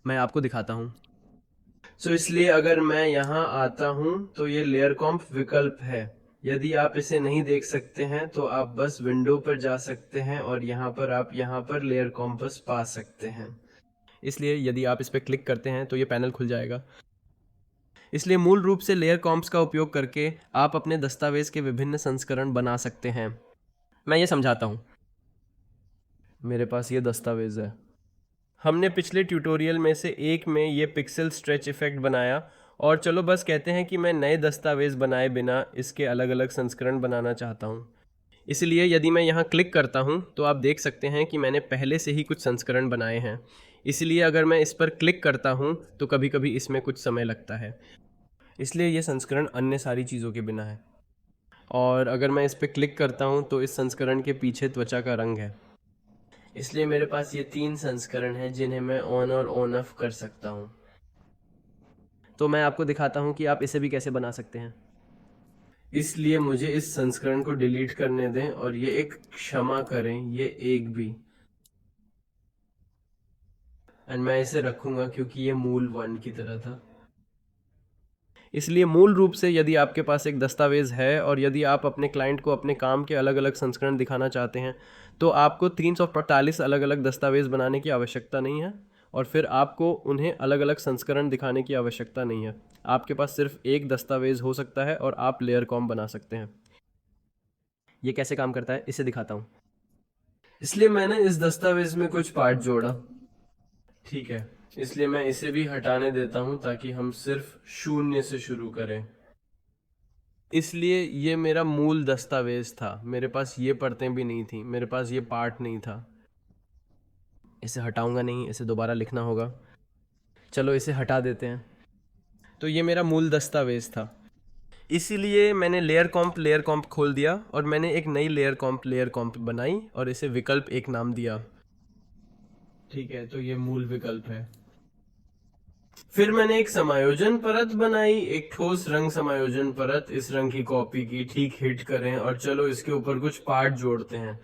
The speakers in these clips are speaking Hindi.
मैं आपको दिखाता हूँ। इसलिए अगर मैं यहाँ आता हूँ तो ये लेयर कॉम्प विकल्प है। यदि आप इसे नहीं देख सकते हैं तो आप बस विंडो पर जा सकते हैं और यहाँ पर लेयर कॉम्पस पा सकते हैं। इसलिए यदि आप इस पर क्लिक करते हैं तो ये पैनल खुल जाएगा। इसलिए मूल रूप से लेयर कॉम्प्स का उपयोग करके आप अपने दस्तावेज के विभिन्न संस्करण बना सकते हैं। मैं ये समझाता हूँ। मेरे पास ये दस्तावेज है। हमने पिछले ट्यूटोरियल में से एक में ये पिक्सल स्ट्रेच इफेक्ट बनाया, और चलो बस कहते हैं कि मैं नए दस्तावेज बनाए बिना इसके अलग अलग संस्करण बनाना चाहता हूँ। इसलिए यदि मैं यहाँ क्लिक करता हूँ तो आप देख सकते हैं कि मैंने पहले से ही कुछ संस्करण बनाए हैं। इसलिए अगर मैं इस पर क्लिक करता हूँ तो कभी कभी इसमें कुछ समय लगता है, इसलिए ये संस्करण अन्य सारी चीज़ों के बिना है। और अगर मैं इस पर क्लिक करता हूँ तो इस संस्करण के पीछे त्वचा का रंग है। इसलिए मेरे पास ये 3 संस्करण हैं जिन्हें मैं ऑन और ऑन ऑफ कर सकता हूँ। तो मैं आपको दिखाता हूँ कि आप इसे भी कैसे बना सकते हैं। इसलिए मुझे इस संस्करण को डिलीट करने दें और ये एक क्षमा करें, ये एक भी, एंड मैं इसे रखूंगा क्योंकि ये मूल 1 की तरह था। इसलिए मूल रूप से यदि आपके पास एक दस्तावेज है और यदि आप अपने क्लाइंट को अपने काम के अलग अलग संस्करण दिखाना चाहते हैं तो आपको 345 अलग अलग दस्तावेज बनाने की आवश्यकता नहीं है, और फिर आपको उन्हें अलग अलग संस्करण दिखाने की आवश्यकता नहीं है। आपके पास सिर्फ एक दस्तावेज हो सकता है और आप लेयर कॉम बना सकते हैं। ये कैसे काम करता है इसे दिखाता हूँ। इसलिए मैंने इस दस्तावेज में कुछ पार्ट जोड़ा। ठीक है, इसलिए मैं इसे भी हटाने देता हूं ताकि हम सिर्फ शून्य से शुरू करें। इसलिए ये मेरा मूल दस्तावेज था, मेरे पास ये परतें भी नहीं थी, मेरे पास ये पार्ट नहीं था। इसे हटाऊंगा नहीं, इसे दोबारा लिखना होगा। चलो इसे हटा देते हैं। तो ये मेरा मूल दस्तावेज था। इसीलिए मैंने लेयर कॉम्प खोल दिया और मैंने एक नई लेयर कॉम्प बनाई और इसे विकल्प एक नाम दिया। ठीक है, तो ये मूल विकल्प है। फिर मैंने एक समायोजन परत बनाई, एक ठोस रंग समायोजन परत। इस रंग की कॉपी की, ठीक हिट करें और चलो इसके ऊपर कुछ पार्ट जोड़ते हैं।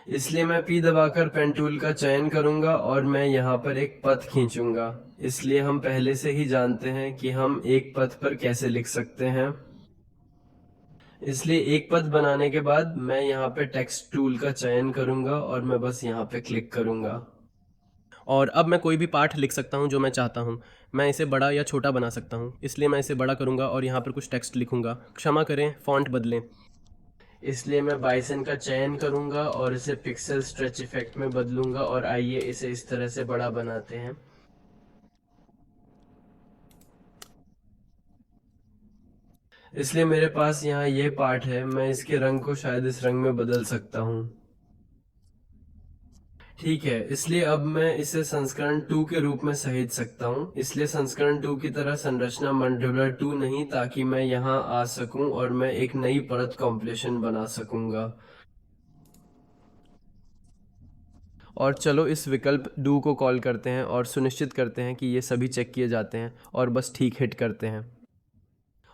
इसलिए मैं P दबाकर पेन टूल का चयन करूंगा और मैं यहाँ पर एक पथ खींचूंगा। इसलिए हम पहले से ही जानते हैं कि हम एक पथ पर कैसे लिख सकते हैं। इसलिए एक पथ बनाने के बाद मैं यहाँ पे टेक्स्ट टूल का चयन करूंगा और मैं बस यहाँ पे क्लिक करूंगा। और अब मैं कोई भी पाठ लिख सकता हूँ जो मैं चाहता हूँ। मैं इसे बड़ा या छोटा बना सकता हूँ, इसलिए मैं इसे बड़ा करूँगा और यहाँ पर कुछ टेक्स्ट लिखूँगा। क्षमा करें, फ़ॉन्ट बदलें। इसलिए मैं बाइसन का चयन करूँगा और इसे पिक्सल स्ट्रेच इफेक्ट में बदलूँगा और आइए इसे इस तरह से बड़ा बनाते हैं। इसलिए मेरे पास यहाँ ये पार्ट है, मैं इसके रंग को शायद इस रंग में बदल सकता हूँ। ठीक है, इसलिए अब मैं इसे संस्करण 2 के रूप में सहेज सकता हूँ। इसलिए संस्करण 2 की तरह संरचना मंडुलर 2 नहीं, ताकि मैं यहाँ आ सकूं और मैं एक नई परत कॉम्प्लेशन बना सकूंगा। और चलो इस विकल्प डू को कॉल करते हैं और सुनिश्चित करते हैं कि ये सभी चेक किए जाते हैं और बस ठीक हिट करते हैं।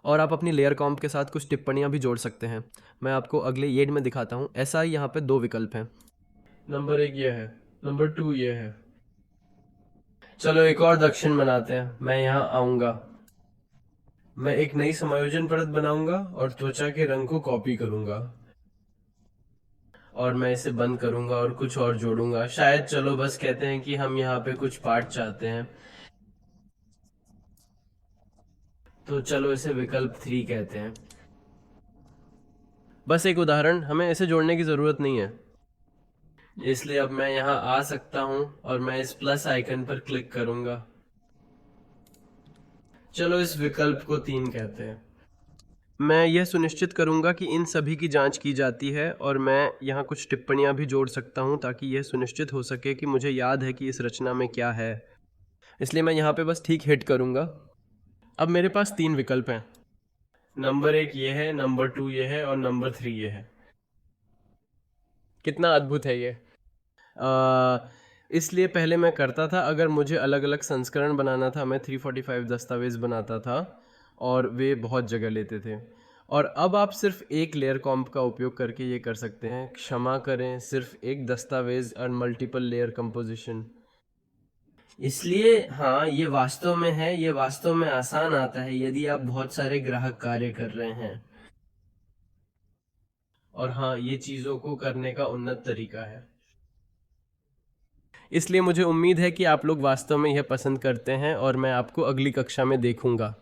और आप अपनी लेयर कॉम्प के साथ कुछ टिप्पणियाँ भी जोड़ सकते हैं। मैं आपको अगले येड में दिखाता हूँ। ऐसा ही यहाँ पे 2 विकल्प हैं। नंबर 1 ये है, नंबर 2 ये है। चलो एक और दक्षिण बनाते हैं। मैं यहाँ आऊंगा, मैं एक नई समायोजन परत बनाऊंगा और त्वचा के रंग को कॉपी करूंगा और मैं इसे बंद करूंगा और कुछ और जोड़ूंगा। शायद चलो बस कहते हैं कि हम यहाँ पे कुछ पार्ट चाहते हैं, तो चलो इसे विकल्प 3 कहते हैं। बस एक उदाहरण, हमें इसे जोड़ने की ज़रूरत नहीं है। इसलिए अब मैं यहाँ आ सकता हूँ और मैं इस प्लस आइकन पर क्लिक करूंगा। चलो इस विकल्प को 3 कहते हैं। मैं यह सुनिश्चित करूंगा कि इन सभी की जांच की जाती है और मैं यहाँ कुछ टिप्पणियाँ भी जोड़ सकता हूँ ताकि यह सुनिश्चित हो सके कि मुझे याद है कि इस रचना में क्या है। इसलिए मैं यहाँ पे बस ठीक हिट करूँगा। अब मेरे पास 3 विकल्प हैं। नंबर 1 ये है, नंबर 2 ये है और नंबर 3 ये है। कितना अद्भुत है ये। इसलिए पहले मैं करता था, अगर मुझे अलग अलग संस्करण बनाना था, मैं 345 दस्तावेज़ बनाता था और वे बहुत जगह लेते थे। और अब आप सिर्फ एक लेयर कॉम्प का उपयोग करके ये कर सकते हैं। क्षमा करें, सिर्फ एक दस्तावेज़ और मल्टीपल लेयर कंपोजिशन। इसलिए हाँ, ये वास्तव में है, ये वास्तव में आसान आता है यदि आप बहुत सारे ग्राहक कार्य कर रहे हैं। और हाँ, ये चीज़ों को करने का उन्नत तरीका है। इसलिए मुझे उम्मीद है कि आप लोग वास्तव में यह पसंद करते हैं और मैं आपको अगली कक्षा में देखूंगा।